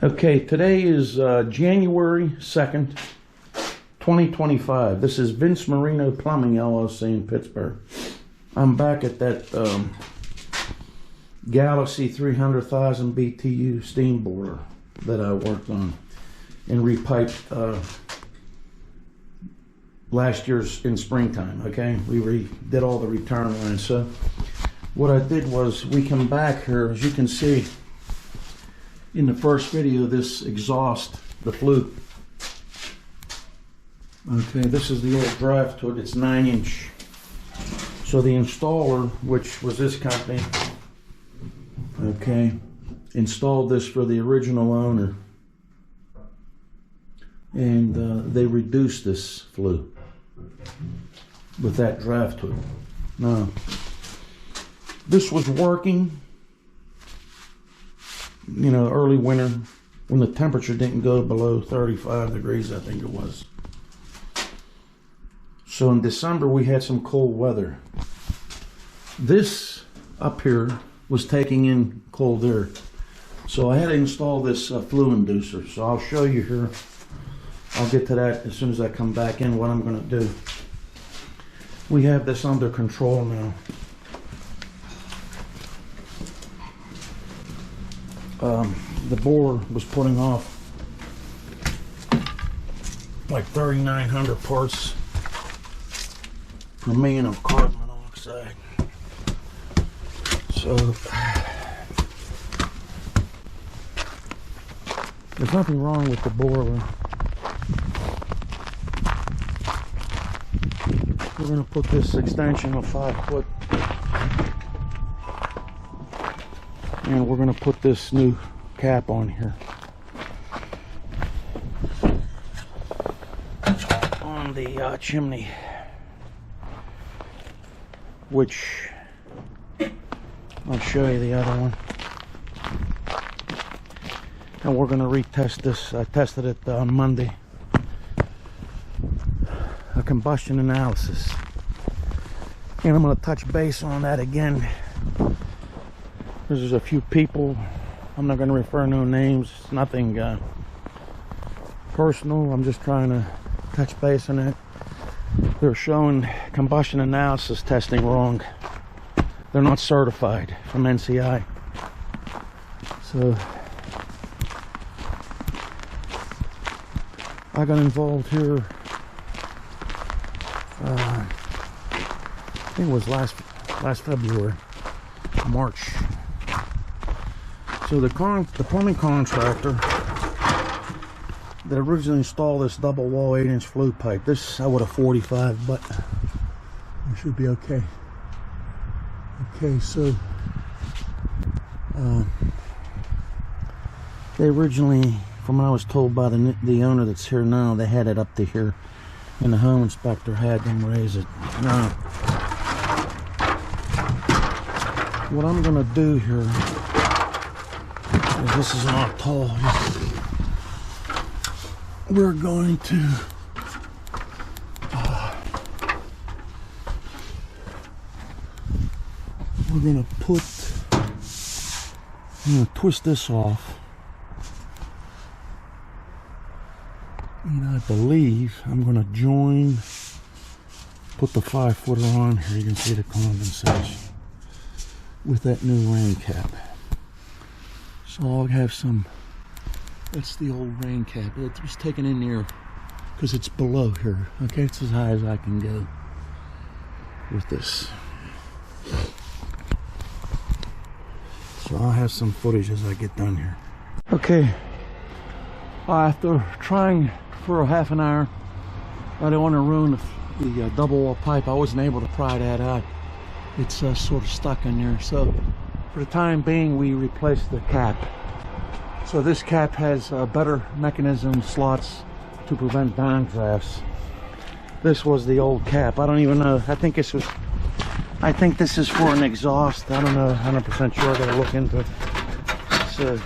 Okay, today is January 2nd, 2025. This is Vince Marino Plumbing, LLC in Pittsburgh. I'm back at that Galaxy 300,000 BTU steam boiler that I worked on and repiped last year's in springtime, okay? We did all the return lines. So what I did was we come back here, as you can see, in the first video, this exhaust, the flue. Okay, this is the old drive to it. It's 9-inch. So the installer, which was this company, okay, installed this for the original owner, and they reduced this flue with that drive to it. Now, this was working, you know, early winter when the temperature didn't go below 35 degrees, I think it was. So in December we had some cold weather. This up here was taking in cold air. So I had to install this flue inducer. So I'll show you here. I'll get to that as soon as I come back in, what I'm going to do. We have this under control now. The boiler was putting off like 3,900 parts per million of carbon monoxide. So there's nothing wrong with the boiler. We're going to put this extension of 5 foot, and we're going to put this new cap on here on the chimney, which I'll show you the other one. And we're going to retest this. I tested it on Monday. A combustion analysis, and I'm going to touch base on that again. There's a few people, I'm not going to refer no names, it's nothing personal. I'm just trying to touch base on it. They're showing combustion analysis testing wrong. They're not certified from NCI. So I got involved here, I think it was last February, March. So the plumbing contractor that originally installed this double wall 8-inch flue pipe, this I would have 45, but it should be okay. Okay, so they originally, from what I was told by the owner that's here now, they had it up to here, and the home inspector had them raise it. Now, what I'm gonna do here, this is not tall. We're going to I'm gonna twist this off, and I believe I'm gonna join, put the 5-footer on here. You can see the condensation with that new rain cap. So I'll have some, that's the old rain cap. It was taken in there because it's below here. Okay, it's as high as I can go with this. So I'll have some footage as I get done here. Okay, after trying for a half an hour, I don't want to ruin the double wall pipe. I wasn't able to pry that out. It's sort of stuck in there. So for the time being, we replaced the cap. So this cap has better mechanism slots to prevent downdrafts. This was the old cap. I don't even know. I think this is for an exhaust. I don't know, 100% sure. I gotta look into it. So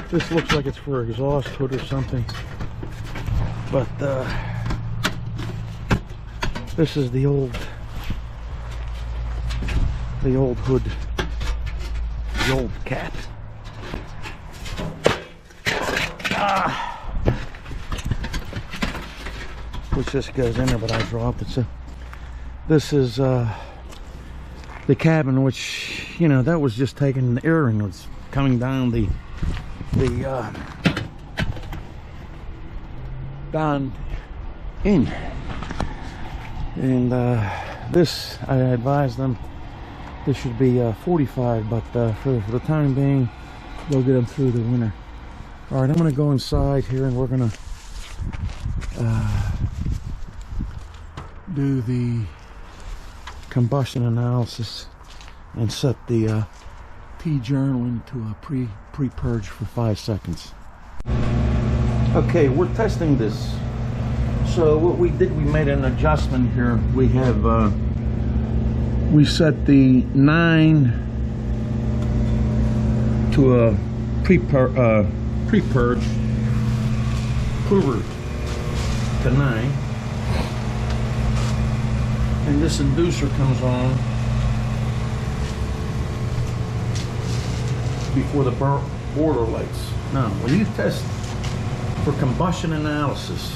this looks like it's for exhaust hood or something. But this is the old hood, the old cap. which just goes in there, but I dropped it. So this is the cabin, which, you know, that was just taking the air and was coming down down in. And this, I advised them this should be 45, but for the time being, they'll get them through the winter. All right, I'm gonna go inside here and we're gonna do the combustion analysis and set the Tjernlund to a pre-purge for 5 seconds. Okay, we're testing this. So what we did, we made an adjustment here. We have we set the 9 to a pre-purge, prover to 9, and this inducer comes on before the border lights. Now, when you test for combustion analysis,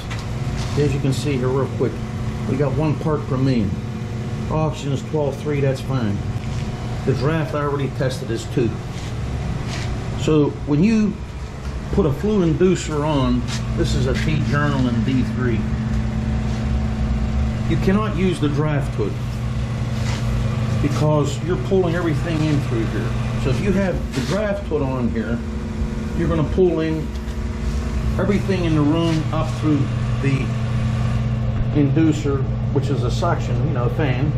as you can see here real quick, we got 1 part per million. Oxygen is 12.3, that's fine. The draft I already tested is 2. So when you put a fluid inducer on, this is a Tjernlund D3, you cannot use the draft hood because you're pulling everything in through here. So if you have the draft hood on here, you're going to pull in everything in the room up through the inducer, which is a suction, you know, fan,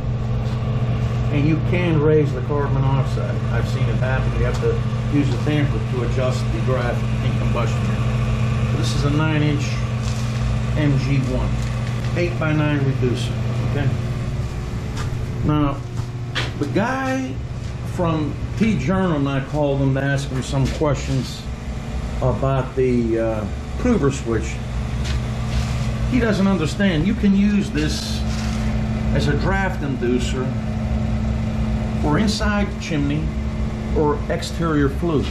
and you can raise the carbon monoxide. I've seen it happen. You have to use a damper to adjust the draft in combustion. So this is a 9-inch MG1, 8x9 reducer. Okay. Now, the guy from Tjernlund, I called him to ask him some questions about the prover switch. He doesn't understand. You can use this as a draft inducer for inside the chimney or exterior flue.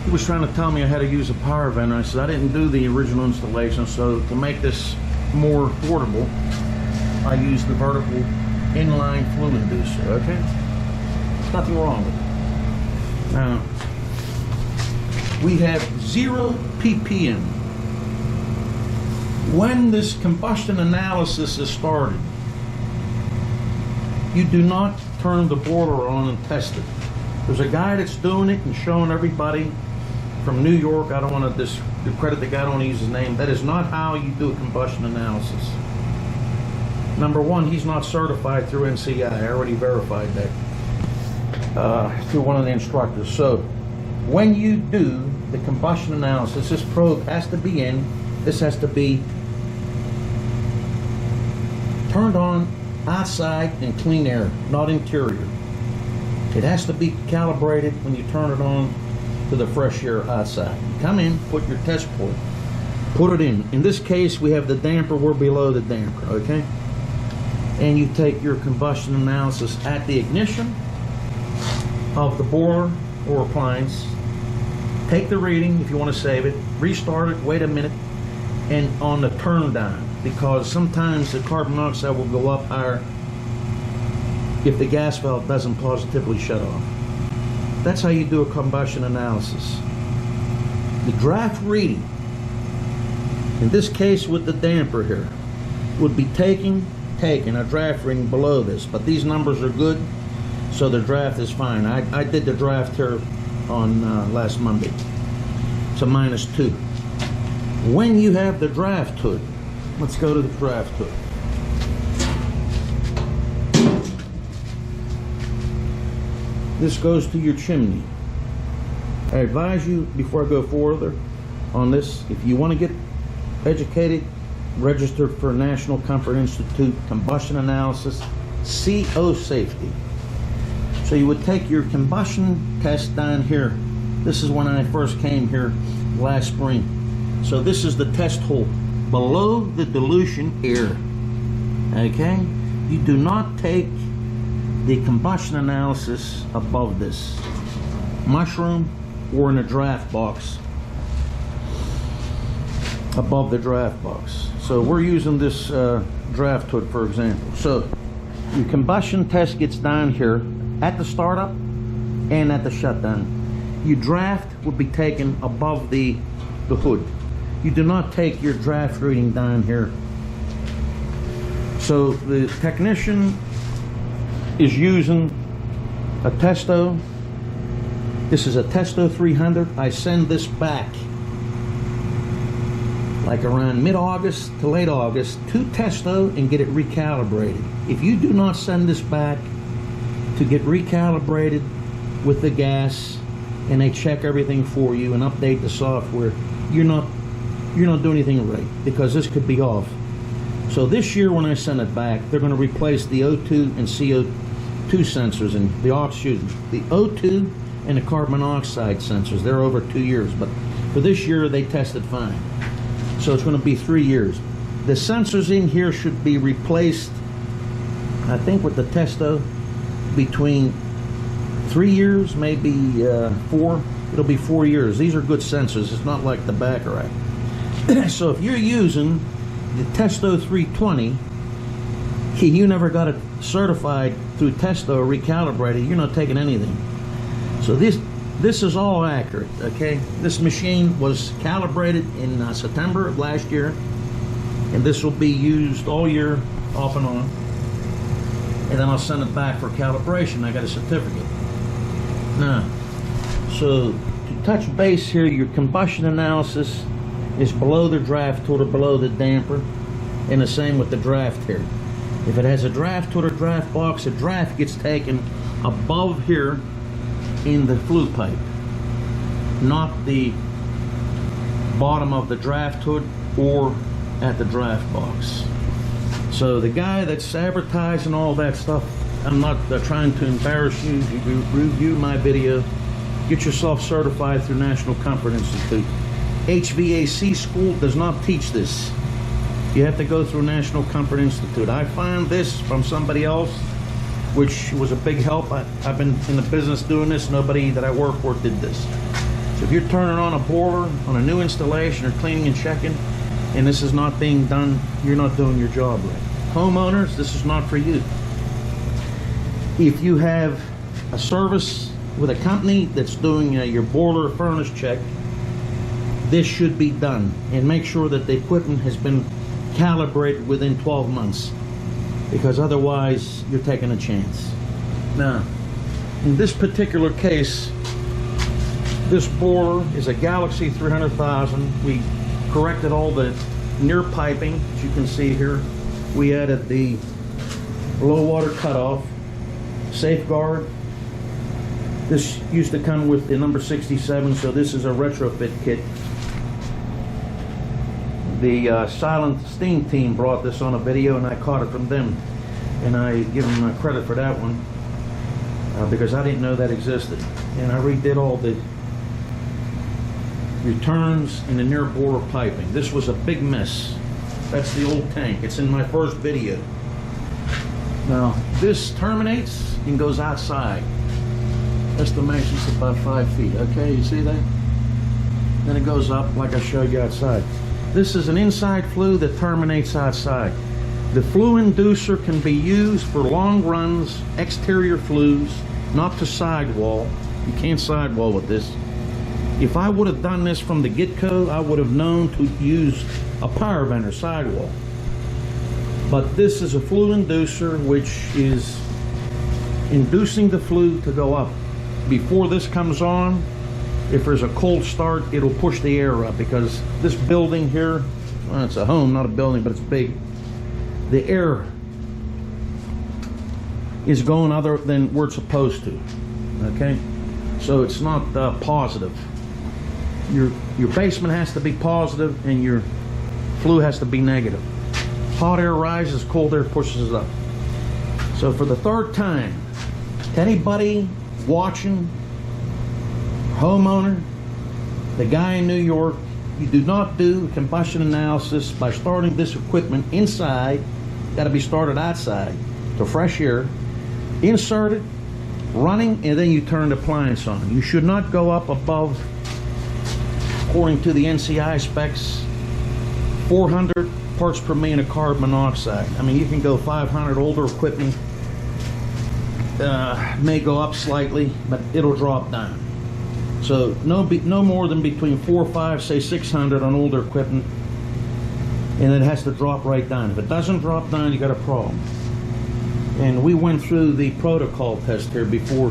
He was trying to tell me I had to use a power vent. I said I didn't do the original installation, so to make this more affordable, I used the vertical inline flue inducer. Okay, there's nothing wrong with it. Now we have 0 ppm. When this combustion analysis is started, you do not turn the boiler on and test it. There's a guy that's doing it and showing everybody from New York. I don't want to discredit the guy, I don't want to use his name. That is not how you do a combustion analysis. Number one, he's not certified through NCI. I already verified that through one of the instructors. So when you do the combustion analysis, this probe has to be in. This has to be turned on outside and clean air, not interior. It has to be calibrated when you turn it on to the fresh air outside. Come in, put your test port, put it in. In this case, we have the damper, we're below the damper, okay? And you take your combustion analysis at the ignition of the boiler or appliance, take the reading if you want to save it, restart it, wait a minute, and on the turn down, because sometimes the carbon monoxide will go up higher if the gas valve doesn't positively shut off. That's how you do a combustion analysis. The draft reading, in this case with the damper here, would be taking a draft reading below this, but these numbers are good, so the draft is fine. I did the draft here on last Monday. It's a -2. When you have the draft hood, let's go to the draft hood. This goes to your chimney. I advise you, before I go further on this, if you want to get educated, register for National Comfort Institute combustion analysis, CO safety. So you would take your combustion test down here. This is when I first came here last spring. So this is the test hole below the dilution air. Okay? You do not take the combustion analysis above this mushroom or in a draft box. above the draft box. So we're using this draft hood, for example. So your combustion test gets done here at the startup and at the shutdown. Your draft would be taken above the hood. You do not take your draft reading down here. So the technician is using a Testo. This is a Testo 300. I send this back like around mid-August to late August to Testo and get it recalibrated. If you do not send this back to get recalibrated with the gas and they check everything for you and update the software, you're not doing anything right, because this could be off. So this year when I send it back, they're going to replace the O2 and CO2 sensors and the O2 and the carbon monoxide sensors. They're over 2 years, but for this year they tested fine. So it's going to be 3 years. The sensors in here should be replaced, I think with the Testo, between 3 years, maybe 4. It'll be 4 years. These are good sensors. It's not like the Baccarat. So if you're using the Testo 320, you never got it certified through Testo or recalibrated, you're not taking anything. So this is all accurate, okay? This machine was calibrated in September of last year, and this will be used all year, off and on. And then I'll send it back for calibration. I got a certificate. Now, so to touch base here, your combustion analysis is below the draft hood or below the damper, and the same with the draft here. If it has a draft hood or draft box, the draft gets taken above here in the flue pipe, not the bottom of the draft hood or at the draft box. So the guy that's advertising all that stuff, I'm not trying to embarrass you. You review my video, get yourself certified through National Comfort Institute. HVAC school does not teach this. You have to go through National Comfort Institute. I found this from somebody else, which was a big help. I've been in the business doing this. Nobody that I work for did this. So if you're turning on a boiler on a new installation or cleaning and checking, and this is not being done, you're not doing your job right. Homeowners, this is not for you. If you have a service with a company that's doing your boiler or furnace check, this should be done, and make sure that the equipment has been calibrated within 12 months, because otherwise you're taking a chance. Now, in this particular case, this boiler is a Galaxy 300,000. We corrected all the near piping, as you can see here. We added the low water cutoff, safeguard. This used to come with the number 67, so this is a retrofit kit. The Silent Steam team brought this on a video, and I caught it from them, and I give them credit for that one, because I didn't know that existed. And I redid all the returns and the near borer piping. This was a big mess. That's the old tank. It's in my first video. Now this terminates and goes outside. Estimation's about 5 feet. Okay, you see that? Then it goes up like I showed you outside. This is an inside flue that terminates outside. The flue inducer can be used for long runs, exterior flues, not to sidewall. You can't sidewall with this. If I would have done this from the get-go, I would have known to use a power vent or sidewall. But this is a flue inducer, which is inducing the flue to go up. Before this comes on, if there's a cold start, it'll push the air up, because this building here, well, it's a home, not a building, but it's big. The air is going other than where it's supposed to, okay? So it's not positive. Your basement has to be positive, and your flue has to be negative. Hot air rises, cold air pushes it up. So for the third time, to anybody watching, homeowner, the guy in New York, you do not do combustion analysis by starting this equipment inside. Got to be started outside to fresh air, insert it, running, and then you turn the appliance on. You should not go up above, according to the NCI specs, 400 parts per million of carbon monoxide. I mean, you can go 500. Older equipment may go up slightly, but it'll drop down. So no more than between 4, 5, say 600 on older equipment, and it has to drop right down. If it doesn't drop down, you got a problem. And we went through the protocol test here before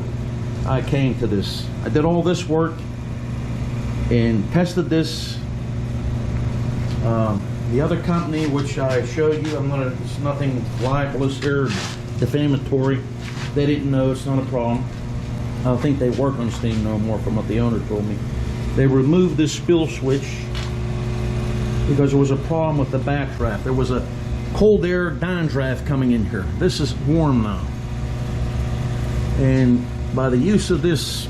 I came to this. I did all this work and tested this. The other company, which I showed you, it's nothing libelous here, defamatory. They didn't know, it's not a problem. I don't think they work on steam no more, from what the owner told me. They removed this spill switch because there was a problem with the backdraft. There was a cold air downdraft coming in here. This is warm now. And by the use of this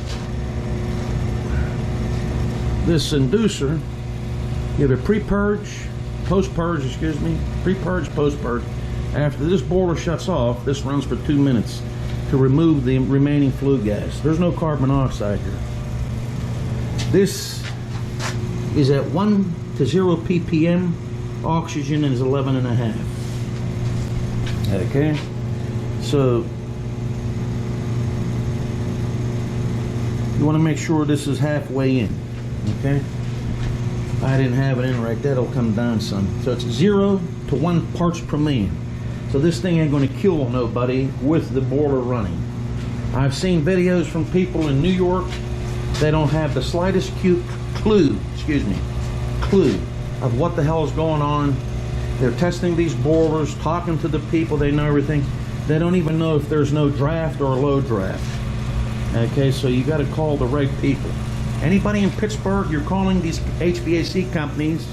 inducer, you have a pre-purge, post-purge, excuse me, pre-purge, post-purge. After this boiler shuts off, this runs for 2 minutes to remove the remaining flue gas. There's no carbon monoxide here. This is at 1 to 0 ppm. Oxygen is 11.5. Okay, so you want to make sure this is halfway in. Okay, I didn't have it in right there. It'll come down some. So it's 0 to 1 parts per million. So this thing ain't going to kill nobody with the boiler running. I've seen videos from people in New York. They don't have the slightest clue of what the hell is going on. They're testing these boilers, talking to the people. They know everything. They don't even know if there's no draft or low draft. Okay, so you got to call the right people. Anybody in Pittsburgh, you're calling these HVAC companies.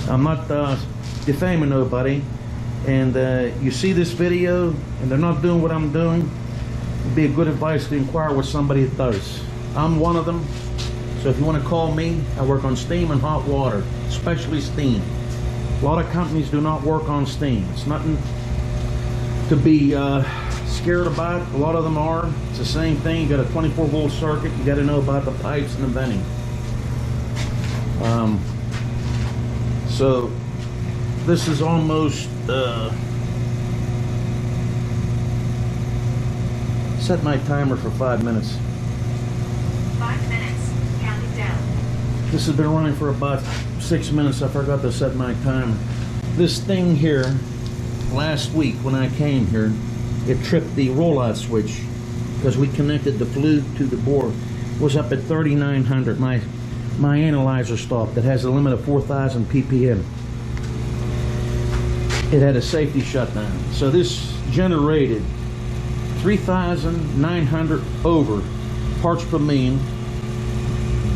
I'm not defaming nobody. And you see this video and they're not doing what I'm doing, it'd be a good advice to inquire with somebody that does. I'm one of them. So if you want to call me, I work on steam and hot water, especially steam. A lot of companies do not work on steam. It's nothing to be scared about. A lot of them are. It's the same thing. You got a 24-volt circuit. You got to know about the pipes and the venting. So this is almost set my timer for 5 minutes. 5 minutes, counting down. This has been running for about 6 minutes. I forgot to set my timer. This thing here, last week when I came here, it tripped the rollout switch because we connected the flue to the board. It was up at 3,900. My analyzer stopped. It has a limit of 4,000 ppm. It had a safety shutdown. So this generated 3,900 over parts per million.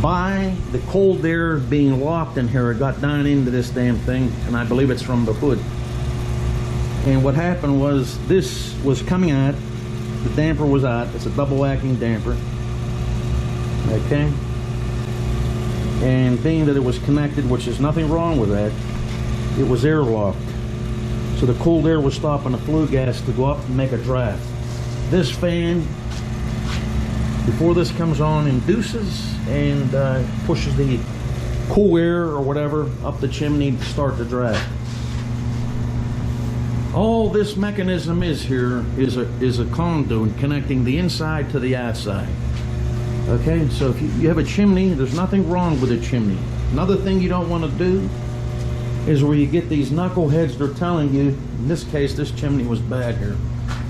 By the cold air being locked in here, it got down into this damn thing, and I believe it's from the hood. And what happened was, this was coming out, the damper was out. It's a double acting damper. Okay? And being that it was connected, which is nothing wrong with that, it was airlocked. So the cold air was stopping the flue gas to go up and make a draft. This fan, before this comes on, induces and pushes the cool air or whatever up the chimney to start the draft. All this mechanism is here is a conduit connecting the inside to the outside. Okay, so if you have a chimney, there's nothing wrong with a chimney. Another thing you don't want to do is where you get these knuckleheads, they're telling you, in this case, this chimney was bad here.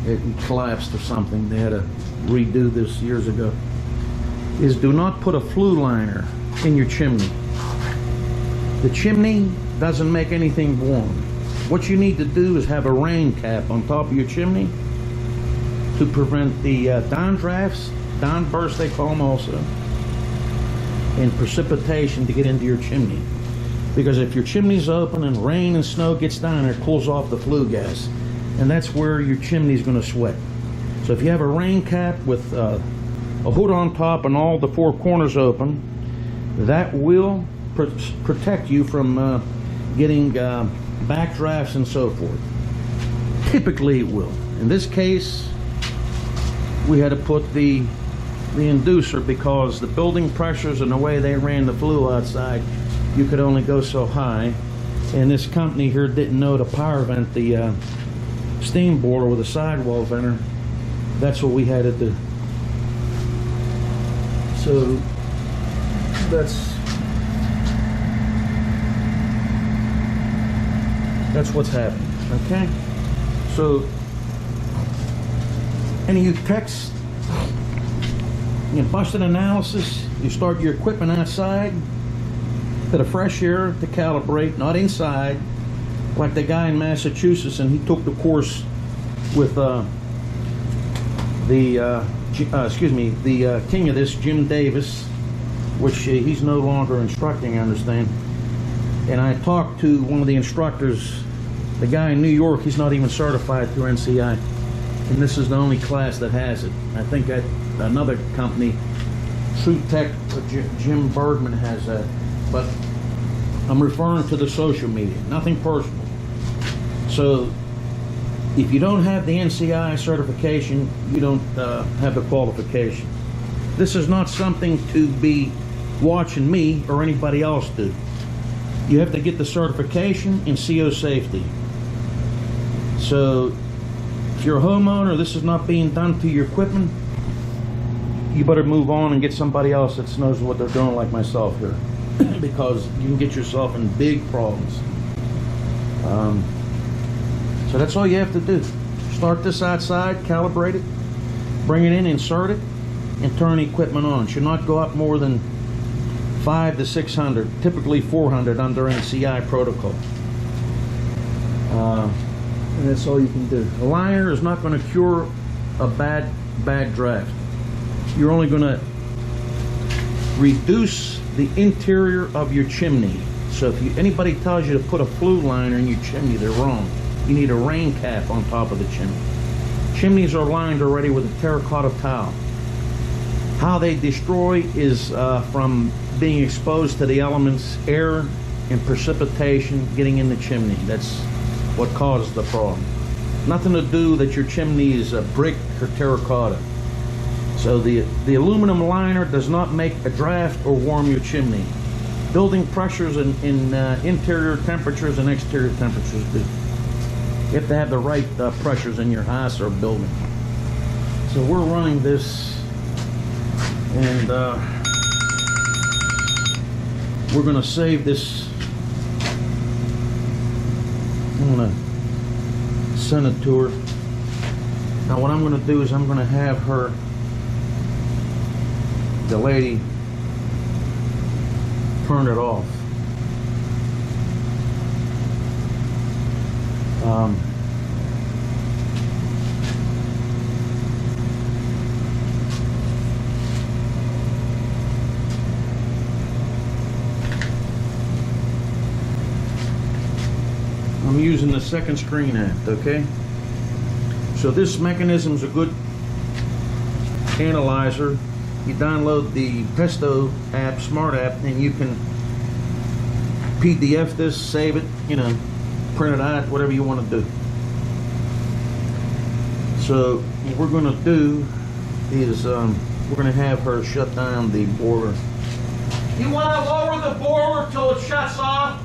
It collapsed or something. They had to redo this years ago. Is do not put a flue liner in your chimney. The chimney doesn't make anything warm. What you need to do is have a rain cap on top of your chimney to prevent the downdrafts, downbursts they call them also, and precipitation to get into your chimney. Because if your chimney's open and rain and snow gets down, it cools off the flue gas, and that's where your chimney's going to sweat. So if you have a rain cap with a hood on top and all the four corners open, that will protect you from getting backdrafts and so forth. Typically it will. In this case, we had to put the inducer because the building pressures and the way they ran the flue outside, you could only go so high. And this company here didn't know to power vent the steam boiler with a sidewall venter. That's what we had to do. So that's what's happening. Okay, so any of you techs, you bust an analysis, you start your equipment outside to the fresh air to calibrate, not inside like the guy in Massachusetts, and he took the course with the king of this, Jim Davis, which he's no longer instructing, I understand. And I talked to one of the instructors, the guy in New York. He's not even certified through NCI, and this is the only class that has it. I think at another company, True Tech, Jim Bergman has that, but I'm referring to the social media, nothing personal. So if you don't have the NCI certification, you don't have the qualification. This is not something to be watching me or anybody else do. You have to get the certification in CO safety. So if you're a homeowner, this is not being done to your equipment, you better move on and get somebody else that knows what they're doing, like myself here, because you can get yourself in big problems. So that's all you have to do. Start this outside, calibrate it, bring it in, insert it, and turn the equipment on. Should not go up more than 500 to 600, typically 400 under NCI protocol. And that's all you can do. A liner is not going to cure a bad draft. You're only going to reduce the interior of your chimney. So if anybody tells you to put a flue liner in your chimney, they're wrong. You need a rain cap on top of the chimney. Chimneys are lined already with a terracotta tile. How they destroy is from being exposed to the elements, air and precipitation getting in the chimney. That's what causes the problem. Nothing to do that your chimney is a brick or terracotta. So the aluminum liner does not make a draft or warm your chimney. Building pressures in interior temperatures and exterior temperatures do. You have to have the right pressures in your house or building. So we're running this, and we're going to save this. I'm going to send it to her. Now what I'm going to do is I'm going to have her, the lady, turn it off. I'm using the second screen app, okay? So this mechanism is a good analyzer. You download the Pesto app, smart app, and you can PDF this, save it, you know, print it out, whatever you want to do. So what we're going to do is we're going to have her shut down the boiler. You want to lower the boiler till it shuts off?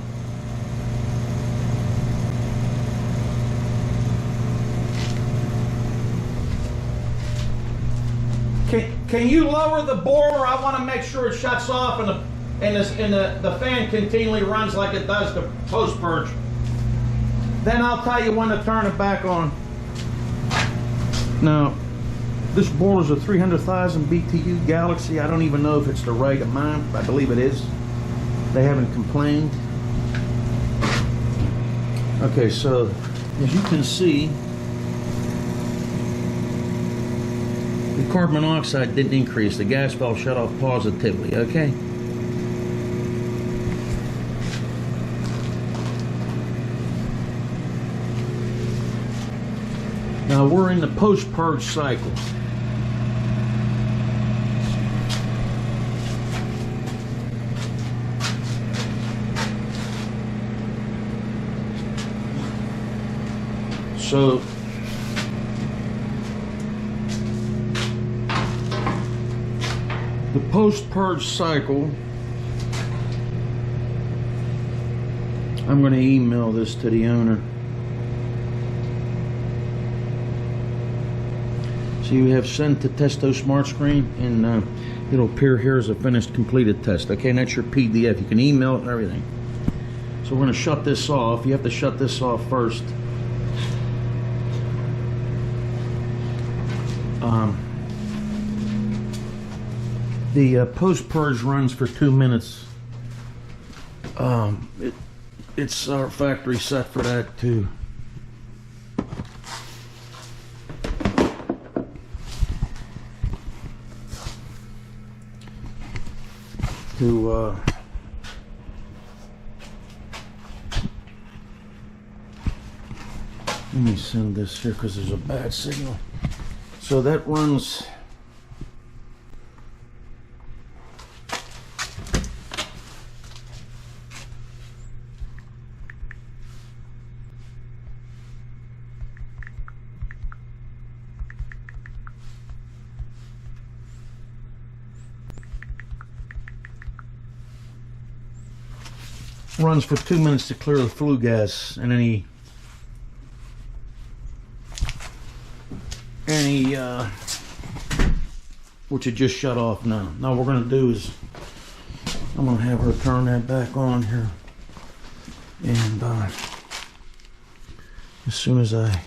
Can you lower the boiler? I want to make sure it shuts off and the fan continually runs like it does the post purge. Then I'll tell you when to turn it back on. Now, this boiler is a 300,000 BTU Galaxy. I don't even know if it's the right amount. I believe it is. They haven't complained. Okay, so as you can see, the carbon monoxide didn't increase. The gas valve shut off positively, okay? Now we're in the post-purge cycle. So the post-purge cycle I'm going to email this to the owner. So you have sent to Testo Smart Screen, and it'll appear here as a finished completed test. Okay, and that's your PDF. You can email it and everything. So we're going to shut this off. You have to shut this off first. The post-purge runs for 2 minutes. It's our factory set for that too. Let me send this here because there's a bad signal. So that runs for 2 minutes to clear the flue gas and any which it just shut off now. Now what we're going to do is I'm going to have her turn that back on here, and as soon as I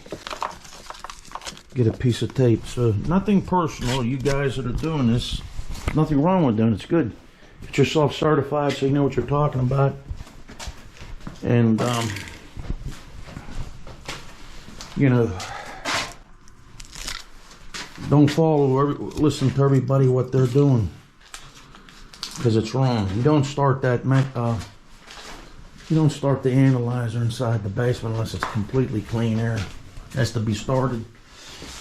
get a piece of tape. So nothing personal, you guys that are doing this, nothing wrong with doing it. It's good. Get yourself certified so you know what you're talking about. And you know, don't listen to everybody what they're doing, because it's wrong. You don't start that you don't start the analyzer inside the basement unless it's completely clean air. It has to be started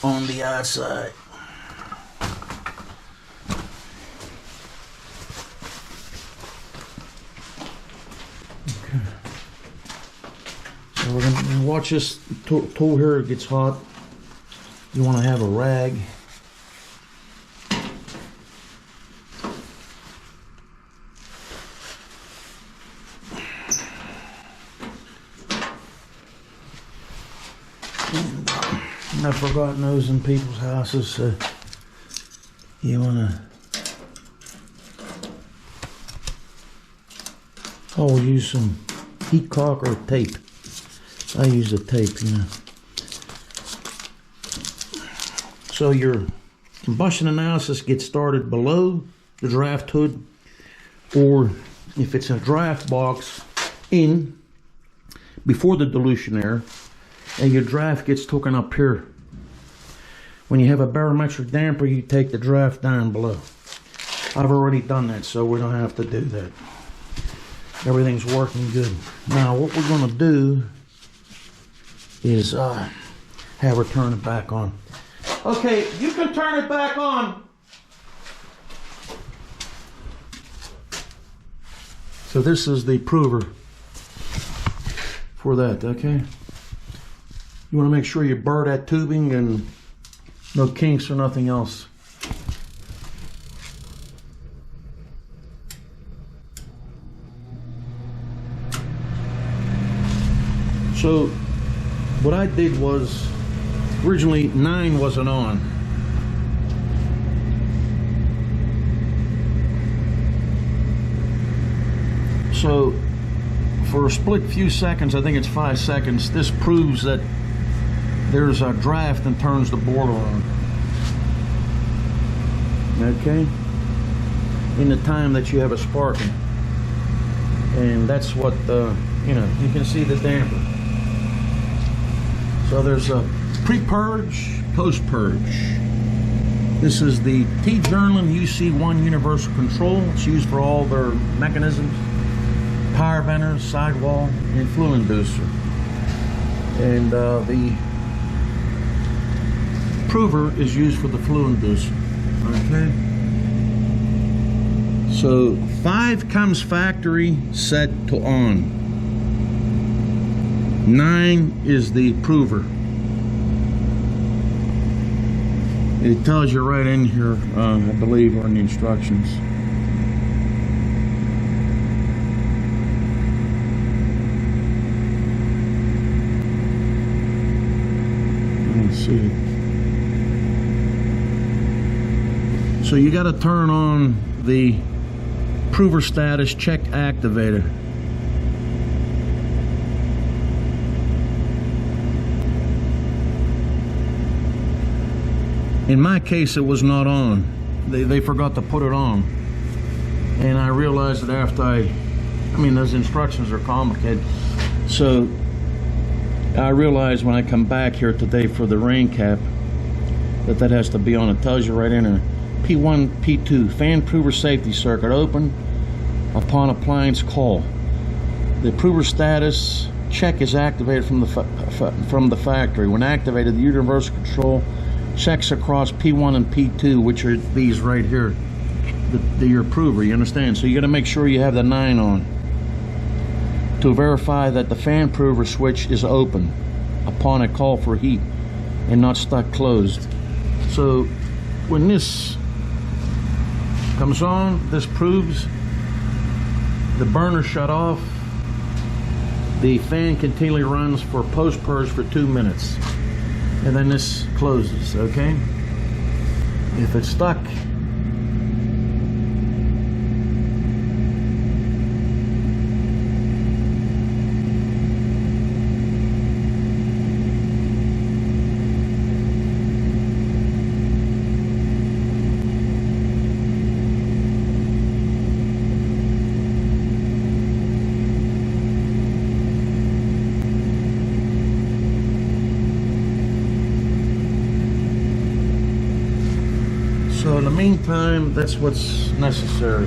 on the outside. Okay. So we're gonna watch this tool here. It gets hot. You want to have a rag. And I've forgotten those in people's houses, so you want to. I'll use some heat caulk or tape. I use the tape, you know. So your combustion analysis gets started below the draft hood, or if it's a draft box, in before the dilution air, and your draft gets taken up here. When you have a barometric damper, you take the draft down below. I've already done that, so we don't have to do that. Everything's working good. Now what we're going to do is have her turn it back on. Okay, you can turn it back on. So this is the prover for that, okay? You want to make sure you burr that tubing and no kinks or nothing else. So what I did was, originally 9 wasn't on. So for a split few seconds, I think it's 5 seconds, this proves that there's a draft and turns the board on. Okay? In the time that you have a sparking. And that's what, you know, you can see the damper. So there's a pre-purge, post-purge. This is the Tjernlund UC1 universal control. It's used for all their mechanisms, power venters, sidewall, and flue inducer. And the prover is used for the flue inducer. Okay. So 5 comes factory set to on. 9 is the prover. It tells you right in here, I believe, on the instructions. So you got to turn on the prover status check activator. In my case, it was not on. They forgot to put it on. And I realized that after I mean, those instructions are complicated. So I realized when I come back here today for the rain cap that has to be on. It tells you right in there. P1, P2, fan prover safety circuit open upon appliance call. The prover status check is activated from the factory. When activated, the universal control checks across P1 and P2, which are these right here, your prover, you understand? So you got to make sure you have the 9 on to verify that the fan prover switch is open upon a call for heat and not stuck closed. So when this comes on, this proves the burner shut off. The fan continually runs for post purge for 2 minutes, and then this closes. Okay, if it's stuck, so in the meantime, that's what's necessary.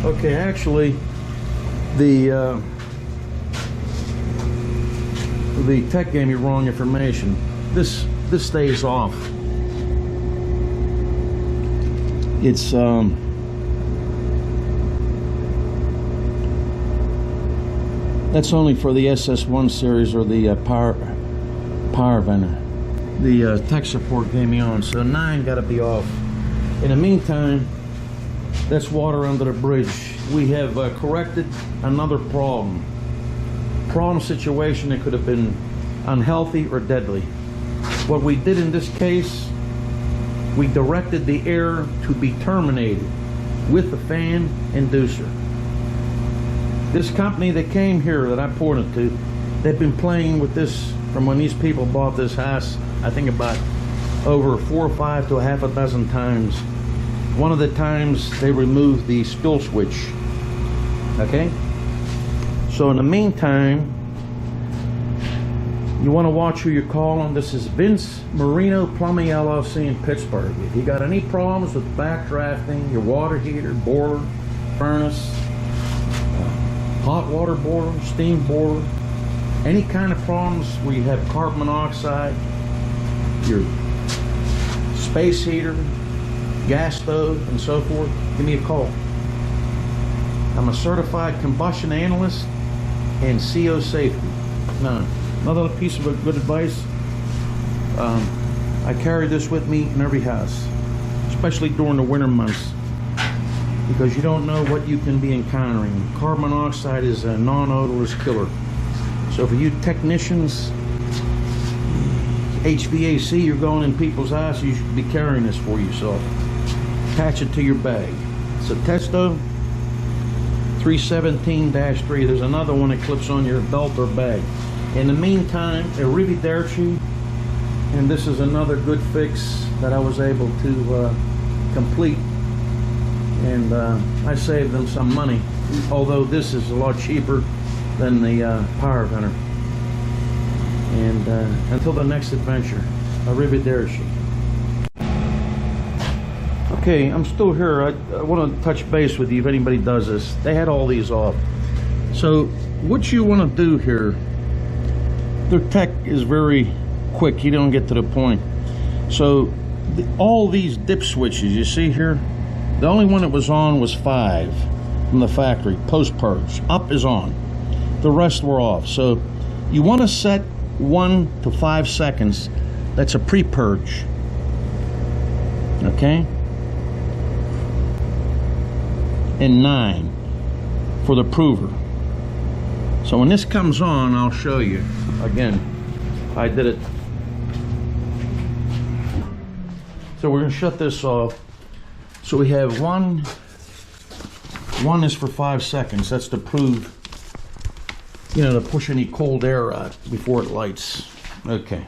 Okay, actually, the tech gave me wrong information. This stays off. It's that's only for the SS1 series or the power venter. The tech support gave me on, so 9 got to be off. In the meantime, that's water under the bridge. We have corrected another problem situation that could have been unhealthy or deadly. What we did in this case, we directed the air to be terminated with the fan inducer. This company that came here that I pointed to, they've been playing with this from when these people bought this house, I think about over 4 or 5 to a half a dozen times. One of the times they removed the spill switch. Okay? So in the meantime, you want to watch who you're calling. This is Vince Marino Plumbing LLC in Pittsburgh. If you got any problems with backdrafting, your water heater, boiler, furnace, hot water boiler, steam boiler, any kind of problems where you have carbon monoxide, your space heater, gas stove, and so forth, give me a call. I'm a certified combustion analyst and CO safety. Now, another piece of good advice, I carry this with me in every house, especially during the winter months, because you don't know what you can be encountering. Carbon monoxide is a non-odorous killer. So for you technicians, HVAC, you're going in people's houses, you should be carrying this for yourself. Attach it to your bag. It's a Testo 317-3. There's another one that clips on your belt or bag. In the meantime, arrivederci, and this is another good fix that I was able to complete, and I saved them some money, although this is a lot cheaper than the power venter. And until the next adventure, arrivederci. Okay, I'm still here. I want to touch base with you if anybody does this. They had all these off. So what you want to do here, their tech is very quick. You don't get to the point. So all these dip switches you see here, the only one that was on was 5 from the factory, post purge. Up is on. The rest were off. So you want to set 1 to 5 seconds. That's a pre-purge. Okay? and 9 for the prover. So when this comes on, I'll show you. Again, I did it. So we're gonna shut this off. So we have one is for 5 seconds. That's to prove, you know, to push any cold air out before it lights. Okay,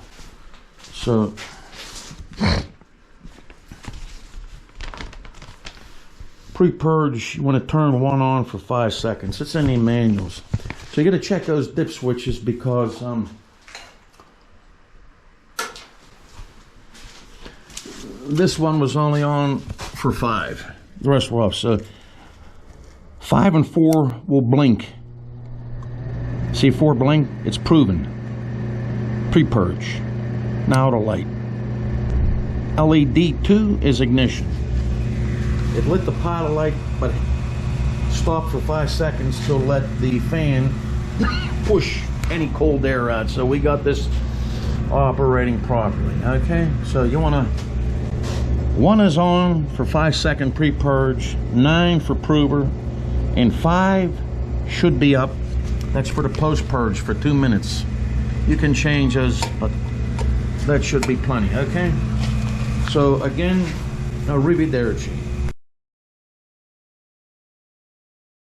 so pre-purge, you want to turn one on for 5 seconds. It's in the manuals. So you got to check those dip switches because this one was only on for 5. The rest were off. So 5 and 4 will blink. See 4 blink? It's proven. Pre-purge. Now it'll light. LED 2 is ignition. It lit the pilot light, but stopped for 5 seconds to let the fan push any cold air out. So we got this operating properly. Okay, so you want to, 1 is on for 5-second pre-purge, 9 for prover, and 5 should be up. That's for the post-purge for 2 minutes. You can change those, but that should be plenty. Okay, so again, arrivederci.